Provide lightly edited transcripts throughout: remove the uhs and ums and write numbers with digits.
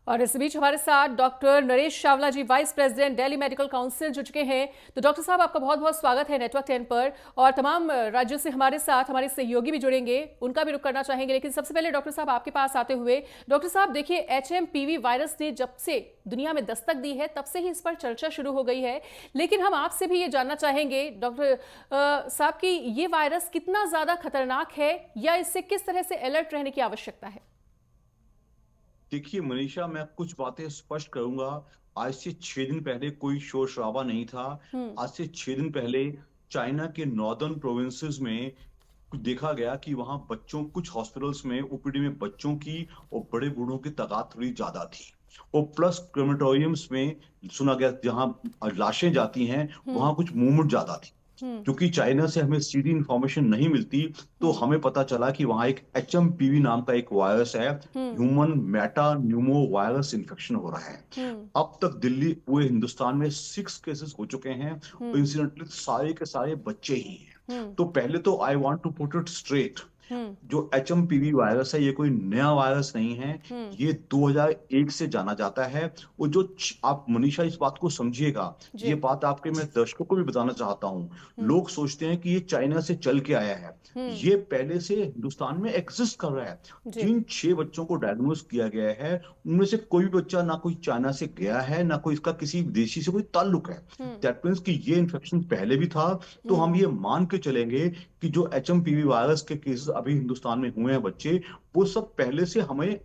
और इस बीच हमारे साथ doctor Naresh Chawla ji, vice president Delhi medical council जुड़ चुके हैं। तो डॉक्टर साहब, आपका बहुत बहुत स्वागत है नेटवर्क 10 पर। और तमाम राज्यों से हमारे साथ हमारे सहयोगी भी जुड़ेंगे, उनका भी रुख करना चाहेंगे। लेकिन सबसे पहले डॉक्टर साहब आपके पास आते हुए, डॉक्टर साहब देखिए, HMPV वायरस ने जब से दुनिया में दस्तक दी है तब से ही इस पर चर्चा शुरू हो गई है। लेकिन हम आपसे भी ये जानना चाहेंगे डॉक्टर साहब कि ये वायरस कितना ज्यादा खतरनाक है या इससे किस तरह से अलर्ट रहने की आवश्यकता है। देखिए मनीषा, मैं कुछ बातें स्पष्ट करूंगा। आज से 6 दिन पहले कोई शोर शराबा नहीं था। हम्म। आज से 6 दिन पहले चाइना के नॉर्दर्न प्रोविंसेस में कुछ देखा गया कि वहां बच्चों, कुछ हॉस्पिटल्स में ओपीडी में बच्चों की और बड़े बूढ़ों की तादाद थोड़ी ज्यादा थी। और प्लस क्रेमेटोरियम्स में सुना गया जहां लाशें जाती हैं हम्म। वहां कुछ मूवमेंट ज्यादा थी। हम्म। क्योंकि चाइना से हमें सीधी इंफॉर्मेशन नहीं मिलती, तो हम्म। हमें पता चला कि वहां एक HMPV नाम का एक वायरस है। Hmm. Human metapneumovirus infection हो रहा है। हम्म। अब तक दिल्ली पूरे हिंदुस्तान में 6 केसेस हो चुके हैं और हम्म। इंसिडेंटली सारे के सारे बच्चे ही हैं। हम्म। तो पहले तो I want to put it straight, hmm. जो HMPV वायरस है ये कोई नया वायरस नहीं है। हम्म। ये 2001 से जाना जाता है। और जो आप मनीषा इस बात को समझिएगा, ये जी। बात आपके मैं दर्शकों को भी बताना चाहता हूँ। हम्म। लोग सोचते हैं कि ये चाइना से चल के आया है। हम्म। ये पहले से हिंदुस्तान में एग्जिस्ट कर रहा है। जी। जिन 6 बच्चों को डायग्नोज किया गया है उनमें से कोई भी बच्चा ना कोई चाइना से गया है ना कोई इसका किसी विदेशी से कोई ताल्लुक है। हम्म। दैट मीन्स कि ये इन्फेक्शन पहले भी था। तो हम्म। हम ये मान के चलेंगे कि जो HMPV वायरस के केसेस अभी हिंदुस्तान में हुए हैं बच्चे, वो सब पहले से हमें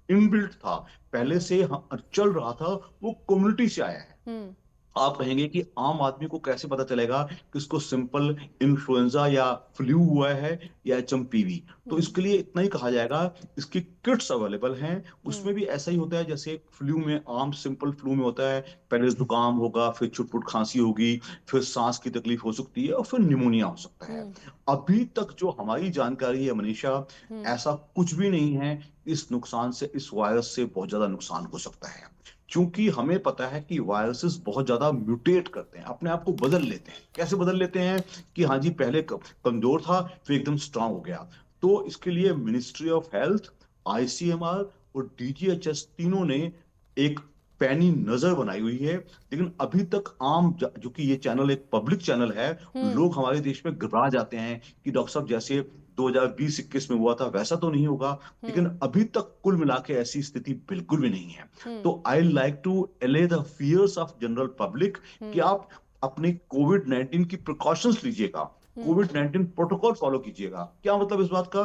इनबिल्ट था, पहले हम्म। से चल रहा था। वो कम्युनिटी से आया है। हम्म। आप कहेंगे कि आम आदमी को कैसे पता चलेगा कि इसको सिंपल इन्फ्लुएंजा या फ्लू हुआ है या HMPV। तो हम्म। इसके लिए इतना ही कहा जाएगा, इसकी किट्स अवेलेबल हैं। हम्म। उसमें भी ऐसा ही होता है जैसे फ्लू में, आम सिंपल फ्लू में होता है। पहले जुकाम होगा, फिर छुटपुट खांसी होगी, फिर सांस की तकलीफ हो सकती है और फिर निमोनिया हो सकता है। हम्म। अभी तक जो हमारी जानकारी है मनीषा, हम्म। ऐसा कुछ भी नहीं है। इस नुकसान से, इस वायरस से बहुत ज्यादा नुकसान हो सकता है। क्योंकि हमें पता है कि वायरसेस बहुत ज्यादा म्यूटेट करते हैं, अपने आप को बदल लेते हैं। कैसे बदल लेते हैं कि हाँ जी, पहले कमजोर था फिर एकदम स्ट्रांग हो गया। तो इसके लिए मिनिस्ट्री ऑफ हेल्थ, ICMR और DGHS तीनों ने एक पैनी नजर बनाई हुई है। लेकिन अभी तक जो कि ये चैनल एक पब्लिक चैनल है, हम्म। लोग हमारे देश में घबरा जाते हैं कि डॉक्टर साहब जैसे 2020-21 में हुआ था वैसा तो नहीं होगा। लेकिन हम्म। अभी तक कुल मिला के ऐसी स्थिति बिल्कुल भी नहीं है। हम्म। तो I like to allay the fears of general public कि हम्म। आप अपने कोविड-19 की प्रिकॉशंस लीजिएगा, हम्म। कोविड-19 प्रोटोकॉल फॉलो कीजिएगा। क्या मतलब इस बात का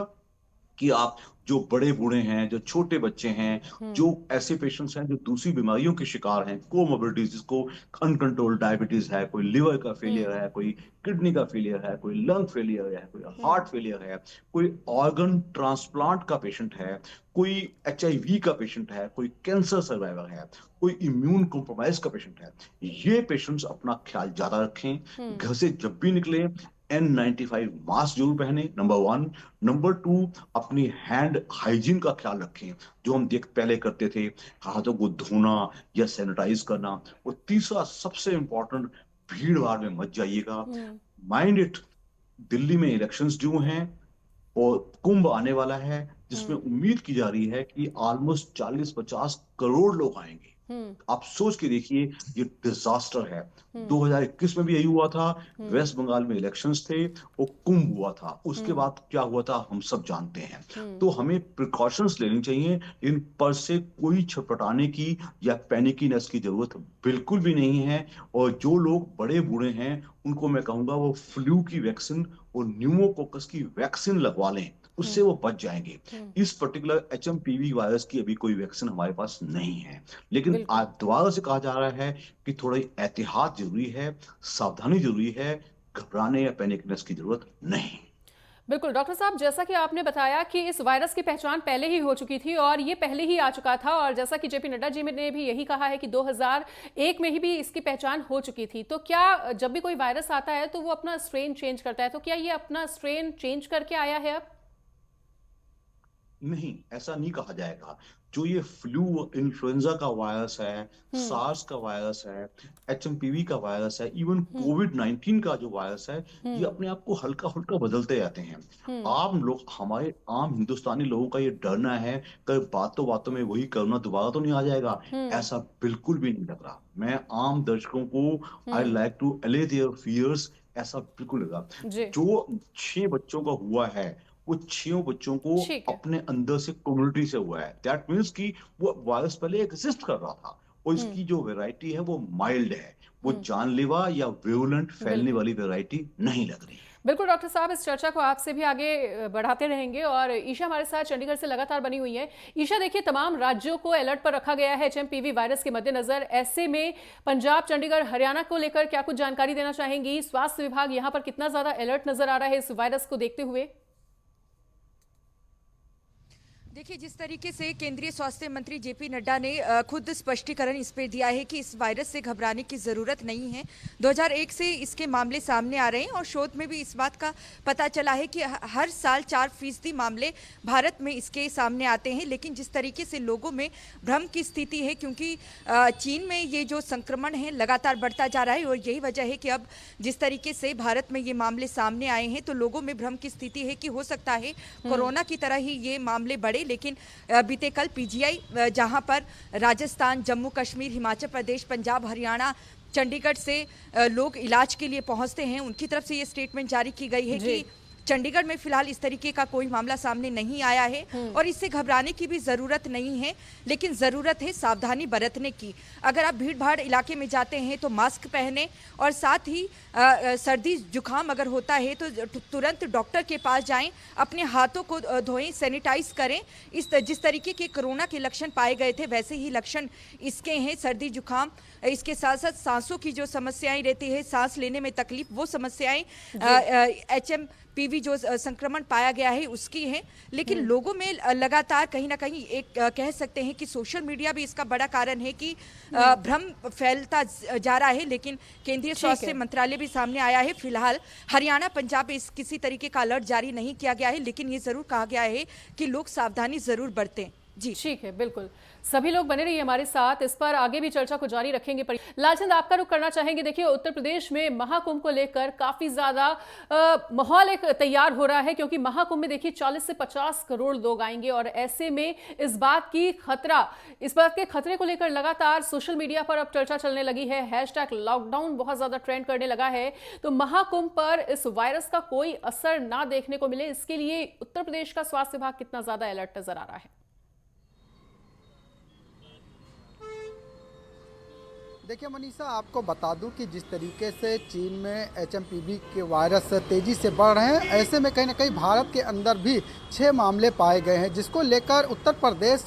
कि आप, जो बड़े बूढ़े हैं, जो छोटे बच्चे हैं, जो हम्म। ऐसे पेशेंट्स हैं जो दूसरी बीमारियों के शिकार हैं, कोमोबिलिटीज, जिसको अनकंट्रोल्ड डायबिटीज है, कोई लिवर का हम्म। फेलियर है, कोई किडनी का फेलियर है, कोई लंग फेलियर है, कोई हम्म। हार्ट फेलियर है, कोई ऑर्गन ट्रांसप्लांट का पेशेंट है, कोई HIV का पेशेंट है, कोई कैंसर सर्वाइवर है, कोई इम्यून कॉम्प्रोमाइज का पेशेंट है। ये पेशेंट्स अपना ख्याल ज्यादा रखें। हम्म। घर से जब भी निकले N95 मास्क जरूर पहने, नंबर 1। नंबर 2, अपनी हैंड हाइजीन का ख्याल रखें, जो हम देख पहले करते थे, हाथों को धोना या सैनिटाइज करना। और तीसरा सबसे इंपॉर्टेंट, भीड़ भाड़ में मत जाइएगा। हम्म। माइंड इट, दिल्ली में इलेक्शंस जो हैं और कुंभ आने वाला है, जिसमें हम्म। उम्मीद की जा रही है कि ऑलमोस्ट 40-50 करोड़ लोग आएंगे। हम्म। आप सोच के देखिए, ये डिजास्टर है। हम्म। 2021 में भी यही हुआ था। हम्म। वेस्ट बंगाल में इलेक्शंस थे, वो कुंभ हुआ था। उसके हम्म। बाद क्या हुआ था हम सब जानते हैं। हम्म। तो हमें प्रिकॉशंस लेनी चाहिए। इन पर से कोई छटपटाने की या पैनिकीनेस की जरूरत बिल्कुल भी नहीं है। और जो लोग बड़े बूढ़े हैं उनको मैं कहूंगा वो फ्लू की वैक्सीन और न्यूमोकोकस की वैक्सीन लगवा लें, उससे हम्म। वो बच जाएंगे। हम्म। इस पर्टिकुलर HMPV वायरस की अभी कोई वैक्सीन हमारे पास नहीं है। लेकिन आज बिल्कुल। दोबारा से कहा जा रहा है कि थोड़ी एहतियात जरूरी है, सावधानी जरूरी है। घबराने या पैनिकनेस की जरूरत नहीं। बिल्कुल डॉक्टर साहब, जैसा कि आपने बताया कि इस वायरस की पहचान पहले ही हो चुकी थी और ये पहले ही आ चुका था, और जैसा कि JP नड्डा जी ने भी यही कहा है कि 2001 में ही भी इसकी पहचान हो चुकी थी। तो क्या जब भी कोई वायरस आता है तो वो अपना स्ट्रेन चेंज करता है, तो क्या ये अपना स्ट्रेन चेंज करके आया है अब? नहीं, ऐसा नहीं कहा जाएगा। जो ये फ्लू इन्फ्लुएंजा का वायरस है, हम्म। सार्स का वायरस है, एचएमपीवी का वायरस है, इवन हम्म। कोविड-19 का जो वायरस है, ये हम्म। अपने आप को हल्का-फुल्का बदलते जाते हैं। हम्म। आम लोग, हमारे आम हिंदुस्तानी लोगों का ये डरना है कि बातों-बातों में वही कोरोना दोबारा तो नहीं आ जाएगा, हम्म। ऐसा बिल्कुल भी नहीं लग रहा। मैं आम दर्शकों को आई हम्म। लाइक टू अले देयर फियर्स, ऐसा बिल्कुल लगा। जी। जो 6 बच्चों का हुआ है, वो 6 बच्चों को ठीक है। अपने अंदर से कम्युनिटी से हुआ है। दैट मीन्स कि वो वायरस पहले एग्जिस्ट कर रहा था और हम्म। इसकी जो वैरायटी है वो माइल्ड है। वो हम्म। जानलेवा या विरुलेंट फैलने बिल्कुल। वाली वैरायटी नहीं लग रही है। बिल्कुल डॉक्टर साहब, इस चर्चा को आपसे भी आगे बढ़ाते रहेंगे। और ईशा हमारे साथ चंडीगढ़ से लगातार बनी हुई है। ईशा, देखिए, तमाम राज्यों को अलर्ट पर रखा गया है एचएमपीवी वायरस के मद्देनजर। ऐसे में पंजाब, चंडीगढ़, हरियाणा को लेकर क्या कुछ जानकारी देना चाहेंगी? स्वास्थ्य विभाग यहाँ पर कितना ज्यादा अलर्ट नजर आ रहा है इस वायरस को देखते हुए? देखिए, जिस तरीके से केंद्रीय स्वास्थ्य मंत्री जेपी नड्डा ने खुद स्पष्टीकरण इस पे दिया है कि इस वायरस से घबराने की ज़रूरत नहीं है। 2001 से इसके मामले सामने आ रहे हैं और शोध में भी इस बात का पता चला है कि हर साल 4% मामले भारत में इसके सामने आते हैं। लेकिन जिस तरीके से लोगों में भ्रम की स्थिति है, क्योंकि चीन में ये जो संक्रमण है लगातार बढ़ता जा रहा है और यही वजह है कि अब जिस तरीके से भारत में ये मामले सामने आए हैं तो लोगों में भ्रम की स्थिति है कि हो सकता है कोरोना की तरह ही ये मामले बढ़े। लेकिन बीते कल पीजीआई, जहां पर राजस्थान, जम्मू कश्मीर, हिमाचल प्रदेश, पंजाब, हरियाणा, चंडीगढ़ से लोग इलाज के लिए पहुंचते हैं, उनकी तरफ से ये स्टेटमेंट जारी की गई है कि चंडीगढ़ में फिलहाल इस तरीके का कोई मामला सामने नहीं आया है और इससे घबराने की भी ज़रूरत नहीं है। लेकिन ज़रूरत है सावधानी बरतने की। अगर आप भीड़ भाड़ इलाके में जाते हैं तो मास्क पहने और साथ ही सर्दी जुकाम अगर होता है तो तुरंत डॉक्टर के पास जाएं, अपने हाथों को धोएं, सैनिटाइज करें। जिस तरीके के कोरोना के लक्षण पाए गए थे वैसे ही लक्षण इसके हैं, सर्दी जुकाम। इसके साथ साथ सांसों की जो समस्याएं रहती है, सांस लेने में तकलीफ, वो समस्याएं एचएमपीवी जो संक्रमण पाया गया है उसकी है। लेकिन लोगों में लगातार कहीं ना कहीं एक कह सकते हैं कि सोशल मीडिया भी इसका बड़ा कारण है कि भ्रम फैलता जा रहा है। लेकिन केंद्रीय स्वास्थ्य मंत्रालय भी सामने आया है। फिलहाल हरियाणा, पंजाब में इस किसी तरीके का अलर्ट जारी नहीं किया गया है, लेकिन ये जरूर कहा गया है कि लोग सावधानी जरूर बरतें। जी ठीक है, बिल्कुल। सभी लोग बने रहिए हमारे साथ, इस पर आगे भी चर्चा को जारी रखेंगे। पर लालचंद, आपका रुख करना चाहेंगे। देखिए, उत्तर प्रदेश में महाकुंभ को लेकर काफी ज्यादा माहौल एक तैयार हो रहा है, क्योंकि महाकुंभ में देखिए 40 से 50 करोड़ लोग आएंगे और ऐसे में इस बात के खतरे को लेकर लगातार सोशल मीडिया पर अब चर्चा चलने लगी है। हैशटैग लॉकडाउन बहुत ज्यादा ट्रेंड करने लगा है। तो महाकुंभ पर इस वायरस का कोई असर ना देखने को मिले, इसके लिए उत्तर प्रदेश का स्वास्थ्य विभाग कितना ज्यादा अलर्ट नजर आ रहा है? देखिए मनीषा, आपको बता दूं कि जिस तरीके से चीन में एचएमपीवी के वायरस तेज़ी से बढ़ रहे हैं, ऐसे में कहीं ना कहीं भारत के अंदर भी 6 मामले पाए गए हैं, जिसको लेकर उत्तर प्रदेश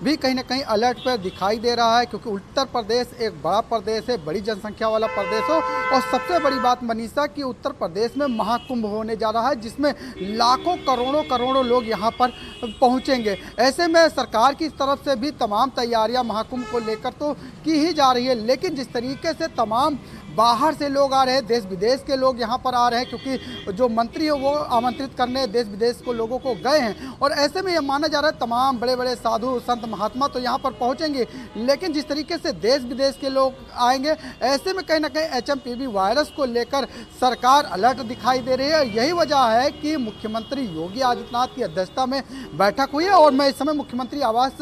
भी कहीं ना कहीं अलर्ट पर दिखाई दे रहा है। क्योंकि उत्तर प्रदेश एक बड़ा प्रदेश है, बड़ी जनसंख्या वाला प्रदेश हो, और सबसे बड़ी बात मनीषा कि उत्तर प्रदेश में महाकुंभ होने जा रहा है, जिसमें लाखों करोड़ों लोग यहाँ पर पहुँचेंगे। ऐसे में सरकार की तरफ से भी तमाम तैयारियाँ महाकुंभ को लेकर तो की ही जा रही है। लेकिन जिस तरीके से तमाम बाहर से लोग आ रहे हैं, देश विदेश के लोग यहाँ पर आ रहे हैं, क्योंकि जो मंत्री है वो आमंत्रित करने देश विदेश को लोगों को गए हैं, और ऐसे में यह माना जा रहा है तमाम बड़े बड़े साधु संत महात्मा तो यहाँ पर पहुँचेंगे। लेकिन जिस तरीके से देश विदेश के लोग आएंगे, ऐसे में कहीं ना कहीं एचएमपीवी वायरस को लेकर सरकार अलर्ट दिखाई दे रही है। यही वजह है कि मुख्यमंत्री योगी आदित्यनाथ की अध्यक्षता में बैठक हुई है, और मैं इस समय मुख्यमंत्री आवास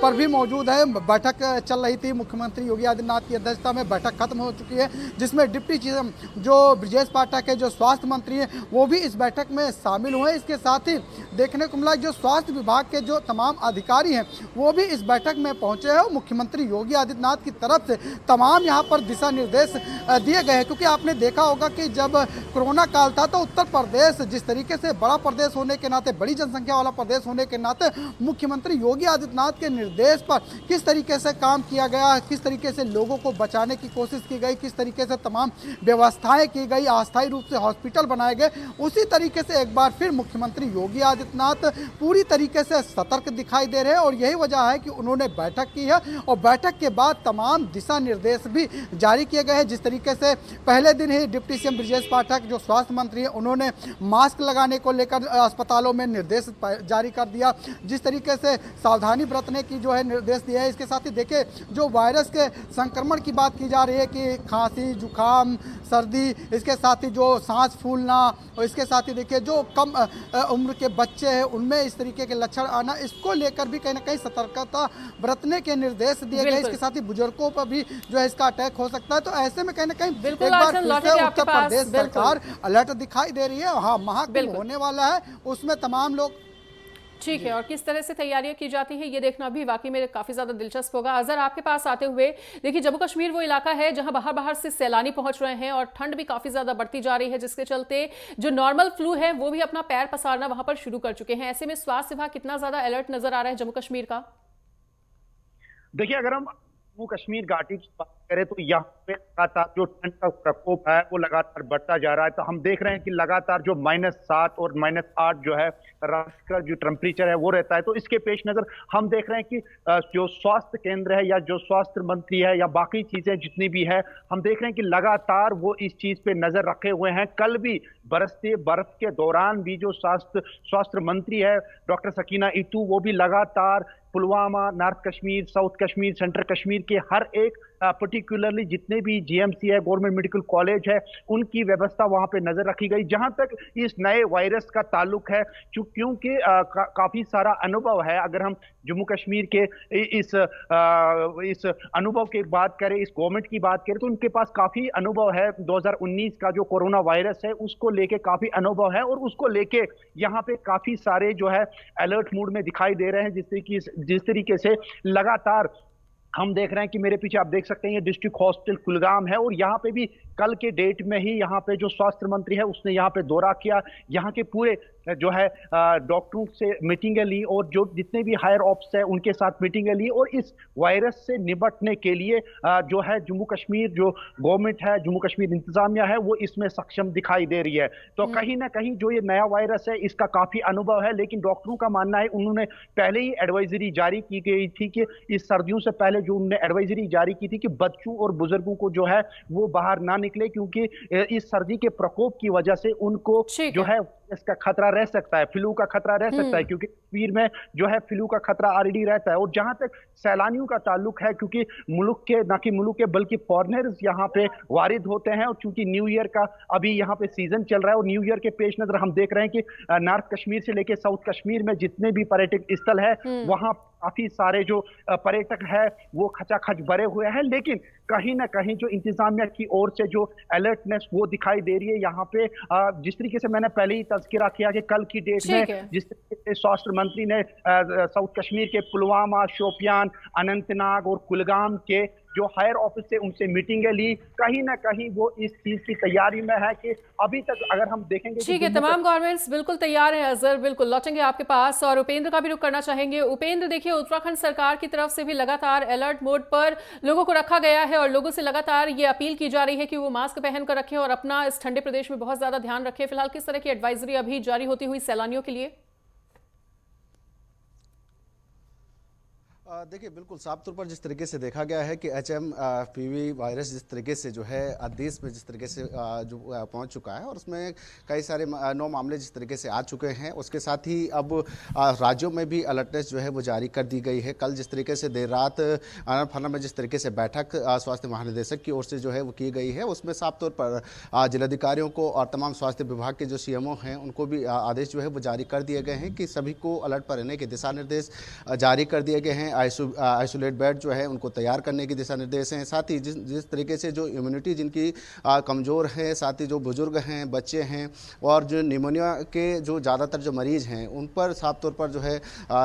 पर भी मौजूद है। बैठक चल रही थी, मुख्यमंत्री योगी आदित्यनाथ की अध्यक्षता में बैठक खत्म हो चुकी है, जिसमें डिप्टी सीएम जो ब्रजेश पाठक है, जो स्वास्थ्य मंत्री हैं, वो भी इस बैठक में शामिल हुए। इसके साथ ही देखने को मिला जो स्वास्थ्य विभाग के जो तमाम अधिकारी हैं वो भी इस बैठक में पहुंचे हैं, और मुख्यमंत्री योगी आदित्यनाथ की तरफ से तमाम यहाँ पर दिशा निर्देश दिए गए हैं। क्योंकि आपने देखा होगा कि जब कोरोना काल था तो उत्तर प्रदेश जिस तरीके से बड़ा प्रदेश होने के नाते, बड़ी जनसंख्या वाला प्रदेश होने के नाते, मुख्यमंत्री योगी आदित्यनाथ के निर्देश पर किस तरीके से काम किया गया, किस तरीके से लोगों को बचाने की कोशिश की गई, किस तरीके से से तमाम व्यवस्थाएं की गई, अस्थायी रूप से हॉस्पिटल बनाए गए, उसी तरीके से एक बार फिर मुख्यमंत्री योगी आदित्यनाथ पूरी तरीके से सतर्क दिखाई दे रहे हैं। और यही वजह है कि उन्होंने बैठक की है और बैठक के बाद तमाम दिशा निर्देश भी जारी किए गए हैं। जिस तरीके से पहले दिन ही डिप्टी सीएम ब्रजेश पाठक जो स्वास्थ्य मंत्री हैं, उन्होंने मास्क लगाने को लेकर अस्पतालों में निर्देश जारी कर दिया। जिस तरीके से सावधानी बरतने की जो है निर्देश दिए हैं, इसके साथ ही देखिए जो वायरस के संक्रमण की बात की जा रही है कि खांसी, जुकाम, सर्दी, इसके साथ ही जो सांस फूलना और इसके साथ ही देखिए जो कम उम्र के बच्चे हैं उनमें इस तरीके के लक्षण आना, इसको लेकर भी कहीं ना कहीं सतर्कता बरतने के निर्देश दिए गए। इसके साथ ही बुजुर्गों पर भी जो है इसका अटैक हो सकता है। तो ऐसे में कहीं ना कहीं एक बार फिर से उत्तर प्रदेश सरकार अलर्ट दिखाई दे रही है। हाँ, महाकुंभ होने वाला है, उसमें तमाम लोग ठीक है, और किस तरह से तैयारियां की जाती है ये देखना भी वाकई में काफी ज्यादा दिलचस्प होगा। अजहर, आपके पास आते हुए देखिए, जम्मू कश्मीर वो इलाका है जहां बाहर बाहर से सैलानी पहुंच रहे हैं और ठंड भी काफी ज्यादा बढ़ती जा रही है, जिसके चलते जो नॉर्मल फ्लू है वो भी अपना पैर पसारना वहां पर शुरू कर चुके हैं। ऐसे में स्वास्थ्य विभाग कितना ज्यादा अलर्ट नजर आ रहा है जम्मू कश्मीर का? देखिए, अगर हम जम्मू कश्मीर घाटी की बात करें तो यहाँ पे लगातार जो ठंड का प्रकोप है वो लगातार बढ़ता जा रहा है। तो हम देख रहे हैं कि लगातार जो -7 और -8 जो है रात का जो टेम्परेचर है वो रहता है। तो इसके पेश नजर हम देख रहे हैं कि जो स्वास्थ्य केंद्र है या जो स्वास्थ्य मंत्री है या बाकी चीजें जितनी भी है, हम देख रहे हैं कि लगातार वो इस चीज पे नजर रखे हुए हैं। कल भी बरसते बर्फ के दौरान भी जो स्वास्थ्य मंत्री है डॉक्टर सकीना इतू, वो भी लगातार Pulwama, north Kashmir, south Kashmir, central Kashmir के हर एक पर्टिकुलरली जितने भी जीएमसी है, गवर्नमेंट मेडिकल कॉलेज है, उनकी व्यवस्था वहां पे नजर रखी गई। जहां तक इस नए वायरस का ताल्लुक है, क्योंकि काफी सारा अनुभव है, अगर हम जम्मू कश्मीर के इस अनुभव की बात करें, इस गवर्नमेंट की बात करें, तो उनके पास काफी अनुभव है। 2019 का जो कोरोना वायरस है उसको लेके काफी अनुभव है और उसको लेके यहाँ पे काफी सारे जो है अलर्ट मूड में दिखाई दे रहे हैं। जिस तरीके से लगातार हम देख रहे हैं कि मेरे पीछे आप देख सकते हैं ये डिस्ट्रिक्ट हॉस्पिटल कुलगाम है और यहाँ पे भी कल के डेट में ही यहाँ पे जो स्वास्थ्य मंत्री है उसने यहाँ पे दौरा किया, यहाँ के पूरे जो है डॉक्टरों से मीटिंगें ली और जो जितने भी हायर ऑप्स है उनके साथ मीटिंगें ली और इस वायरस से निपटने के लिए जो है जम्मू कश्मीर जो गवर्नमेंट है, जम्मू कश्मीर इंतजामिया है, वो इसमें सक्षम दिखाई दे रही है। तो कहीं ना कहीं जो ये नया वायरस है इसका काफी अनुभव है, लेकिन डॉक्टरों का मानना है, उन्होंने पहले ही एडवाइजरी जारी की गई थी कि इस सर्दियों से पहले जो उन्होंने एडवाइजरी जारी की थी कि बच्चों और बुजुर्गों को जो है वो बाहर ना निकले, क्योंकि इस सर्दी के प्रकोप की वजह से उनको जो है इसका खतरा रह सकता है, फ्लू का खतरा रह सकता है, क्योंकि कश्मीर में जो है फ्लू का खतरा ऑलरेडी रहता है। और जहां तक सैलानियों का ताल्लुक है, क्योंकि मुल्क के ना कि मुल्क के बल्कि फॉरेनर्स यहाँ पे वारिद होते हैं और चूंकि न्यू ईयर का अभी यहाँ पे सीजन चल रहा है और न्यू ईयर के पेश नजर हम देख रहे हैं कि नॉर्थ कश्मीर से लेकर साउथ कश्मीर में जितने भी पर्यटक स्थल है वहां काफी सारे जो पर्यटक है वो खचाखच भरे हुए हैं। लेकिन कहीं ना कहीं जो इंतजामिया की ओर से जो अलर्टनेस वो दिखाई दे रही है यहाँ पे, जिस तरीके से मैंने पहले ही तज़किरा किया कि कल की डेट में जिस तरीके से स्वास्थ्य मंत्री ने साउथ कश्मीर के पुलवामा, शोपियान, अनंतनाग और कुलगाम के जो हायर ऑफिस से उनसे मीटिंगें ली, कहीं ना कहीं वो इस चीज की तैयारी में है कि अभी तक अगर हम देखेंगे ठीक है, तमाम गवर्नमेंट्स बिल्कुल तैयार हैं। अजहर, बिल्कुल लौटेंगे आपके पास और उपेंद्र का भी रुख करना चाहेंगे। उपेंद्र, देखिए उत्तराखंड सरकार की तरफ से भी लगातार अलर्ट मोड पर लोगों को रखा गया है और लोगों से लगातार ये अपील की जा रही है कि वो मास्क पहनकर रखें और अपना इस ठंडे प्रदेश में बहुत ज्यादा ध्यान रखें। फिलहाल किस तरह की एडवाइजरी अभी जारी होती हुई सैलानियों के लिए? देखिए, बिल्कुल साफ तौर पर जिस तरीके से देखा गया है कि HMPV वायरस जिस तरीके से जो है देश में जिस तरीके से जो पहुंच चुका है और उसमें कई सारे 9 मामले जिस तरीके से आ चुके हैं, उसके साथ ही अब राज्यों में भी अलर्टनेस जो है वो जारी कर दी गई है। कल जिस तरीके से देर रात आनंद में जिस तरीके से बैठक स्वास्थ्य महानिदेशक की ओर से जो है वो की गई है, उसमें साफ तौर पर जिलाधिकारियों को और तमाम स्वास्थ्य विभाग के जो CMO हैं उनको भी आदेश जो है वो जारी कर दिए गए हैं कि सभी को अलर्ट पर रहने के दिशा निर्देश जारी कर दिए गए हैं। आइसोलेट बेड जो है उनको तैयार करने के दिशा निर्देश हैं। साथ ही जिस तरीके से जो इम्यूनिटी जिनकी कमज़ोर है, साथ ही जो बुजुर्ग हैं, बच्चे हैं और जो निमोनिया के जो ज़्यादातर जो मरीज हैं उन पर साफ तौर पर जो है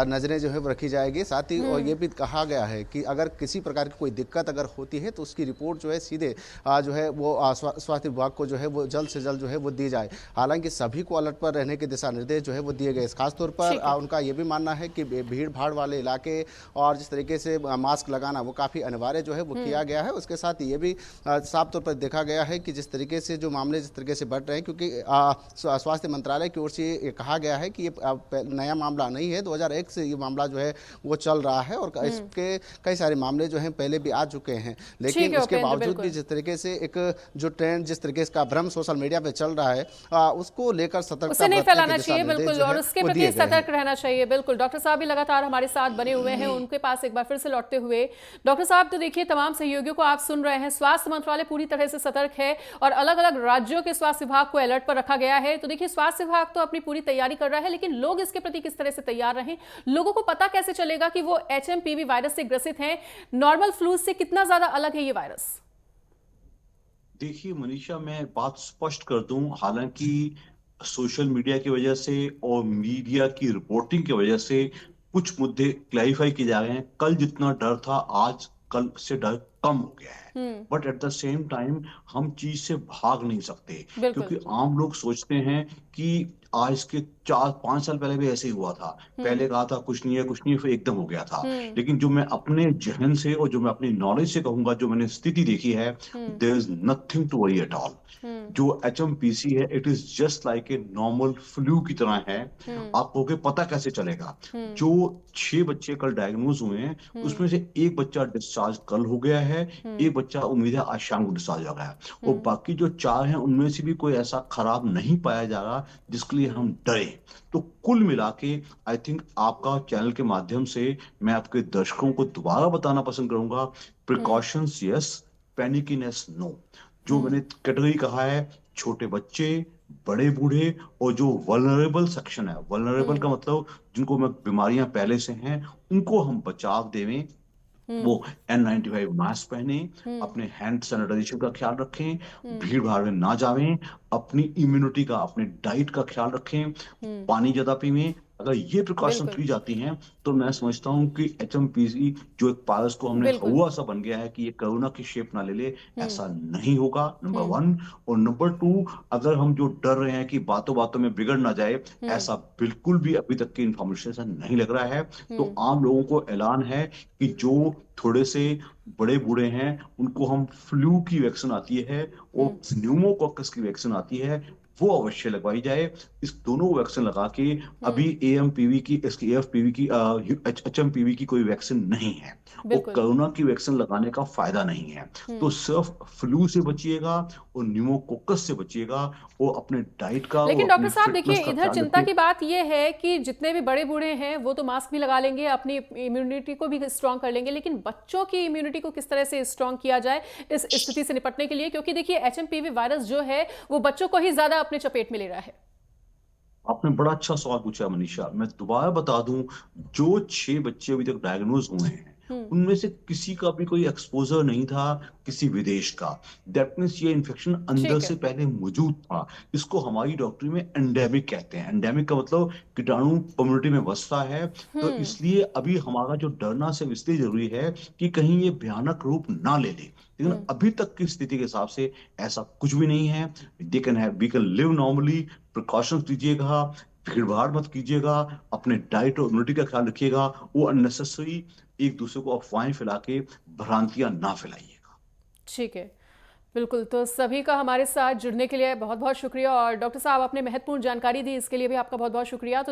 नज़रें जो है वो रखी जाएगी। साथ ही और ये भी कहा गया है कि अगर किसी प्रकार की कोई दिक्कत अगर होती है तो उसकी रिपोर्ट जो है सीधे जो है वो स्वास्थ्य विभाग को जो है वो जल्द से जल्द जो है वो दी जाए। हालांकि सभी को अलर्ट पर रहने के दिशा निर्देश जो है वो दिए गए। खासतौर पर उनका ये भी मानना है कि भीड़ भाड़ वाले इलाके और जिस तरीके से मास्क लगाना वो काफ़ी अनिवार्य जो है वो किया गया है। उसके साथ ये भी साफ तौर पर देखा गया है कि जिस तरीके से जो मामले जिस तरीके से बढ़ रहे हैं, क्योंकि स्वास्थ्य मंत्रालय की ओर से ये कहा गया है कि ये नया मामला नहीं है, 2001 से ये मामला जो है वो चल रहा है और इसके कई सारे मामले जो हैं पहले भी आ चुके हैं। लेकिन उसके बावजूद भी जिस तरीके से एक जो ट्रेंड, जिस तरीके का भ्रम सोशल मीडिया पे चल रहा है, उसको लेकर सतर्कता उसे नहीं फैलाना चाहिए, बिल्कुल, और उसके प्रति सतर्क रहना चाहिए। बिल्कुल, डॉक्टर साहब भी लगातार हमारे साथ बने हुए हैं, उनके पास एक बार फिर से लौटते हुए डॉक्टर साहब, तो देखिए तमाम सहयोगियों को आप सुन रहे हैं, स्वास्थ्य मंत्रालय पूरी तरह से सतर्क है और अलग अलग राज्यों के स्वास्थ्य विभाग को अलर्ट पर रखा गया है। तो देखिए स्वास्थ्य विभाग तो अपनी पूरी तैयारी कर रहा है, लेकिन लोग इसके प्रति किस तरह से तैयार रहें? लोगों को पता कैसे चलेगा कि वो एचएमपीवी वायरस से ग्रसित हैं? नॉर्मल फ्लू से कितना ज्यादा अलग है ये वायरस? देखिए मनीषा, मैं बात स्पष्ट कर दूं, हालांकि सोशल मीडिया की वजह से और मीडिया की रिपोर्टिंग की वजह से कुछ मुद्दे क्लैरिफाई किए जा रहे हैं। कल जितना डर था, आज कल से डर कम हो गया है। But at the same time हम चीज से भाग नहीं सकते, क्योंकि आम लोग सोचते हैं कि आज के 4-5 साल पहले भी ऐसे ही हुआ था। पहले कहा था कुछ नहीं है कुछ नहीं है, फिर एकदम हो गया था। लेकिन जो मैं अपने जहन से और जो मैं अपनी नॉलेज से कहूंगा, जो मैंने स्थिति देखी है, there is nothing to worry at all. जो एचएमपीसी है, it is just like a normal flu की तरह है। आपको के पता कैसे चलेगा? जो 6 बच्चे कल डायग्नोज हुए हैं, उसमें से एक बच्चा डिस्चार्ज कल हो गया है, एक बच्चा उम्मीद है आज शाम को डिस्चार्ज हो गया है, और बाकी जो 4 हैं उनमें से भी कोई ऐसा खराब नहीं पाया जा रहा जिसके लिए हम डरे। तो कुल मिला के आई थिंक आपका चैनल के माध्यम से मैं आपके दर्शकों को दोबारा बताना पसंद करूंगा, प्रिकॉशंस यस, पैनिकीनेस नो। जो मैंने कैटेगरी कहा है, छोटे बच्चे, बड़े बूढ़े और जो वल्नरेबल सेक्शन है, वल्नरेबल का मतलब जिनको में बीमारियां पहले से हैं, उनको हम बचाव देवें। वो N95 मास्क पहने, अपने हैंड सैनिटाइजेशन का ख्याल रखें, भीड़ भाड़ में ना जावें, अपनी इम्यूनिटी का, अपने डाइट का ख्याल रखें, पानी ज्यादा पीवें। अगर ये प्रिकॉशन ली जाती हैं तो मैं समझता हूं कि एचएमपीवी जो एक वायरस को हमने हुआ सा बन गया है कि ये कोरोना की शेप ना ले ले, ऐसा नहीं होगा, नंबर 1। और नंबर 2, अगर हम जो डर रहे हैं कि बातों बातों में बिगड़ ना जाए, ऐसा बिल्कुल भी अभी तक की इंफॉर्मेशन से नहीं लग रहा है। तो आम लोगों को ऐलान है कि जो थोड़े से बड़े बूढ़े हैं उनको हम फ्लू की वैक्सीन आती है और न्यूमोकॉकस की वैक्सीन आती है, वो अवश्य लगवाई जाए। इस दोनों वैक्सीन लगा के अभी एएमपीवी की, इसकी एएफपीवी की, एचएमपीवी की कोई वैक्सीन नहीं है, और कोरोना की वैक्सीन लगाने का फायदा नहीं है। तो सिर्फ फ्लू से बचिएगा और न्यूमोकोकस से बचिएगा, और अपने डाइट का। लेकिन डॉक्टर साहब देखिए, इधर चिंता की बात यह है कि जितने भी बड़े बूढ़े हैं वो तो मास्क भी लगा लेंगे, अपनी इम्यूनिटी को भी स्ट्रांग कर लेंगे, लेकिन बच्चों की इम्यूनिटी को किस तरह से स्ट्रांग किया जाए इस स्थिति से निपटने के लिए? क्योंकि देखिए एचएमपीवी वायरस जो है वो बच्चों को ही ज्यादा अपने चपेट में ले रहा है। आपने बड़ा अच्छा सवाल पूछा मनीषा। मैं दोबारा बता दूं, जो 6 बच्चे अभी तक डायग्नोज हुए हैं उनमें से किसी का भी कोई एक्सपोजर नहीं था किसी विदेश का। दैट मीन्स ये इन्फेक्शन अंदर से पहले मौजूद था। इसको हमारी डॉक्टरी में एंडेमिक कहते हैं। एंडेमिक का मतलब कीटाणु कम्युनिटी में बसता है। तो इसलिए अभी हमारा जो डरना से इसलिए जरूरी है कि कहीं ये भयानक रूप ना ले ले। लेकिन अभी तक की स्थिति के हिसाब से ऐसा कुछ भी नहीं है। We can live normally. Precautions लीजिएगा, भीड़ भाड़ मत कीजिएगा, अपने डाइट और इम्यूनिटी का ख्याल रखिएगा, वो अननेसेसरी एक दूसरे को अफवाहें फैला के भ्रांतियां ना फैलाइएगा। ठीक है, बिल्कुल। तो सभी का हमारे साथ जुड़ने के लिए बहुत बहुत शुक्रिया, और डॉक्टर साहब आपने महत्वपूर्ण जानकारी दी, इसके लिए भी आपका बहुत बहुत शुक्रिया। तो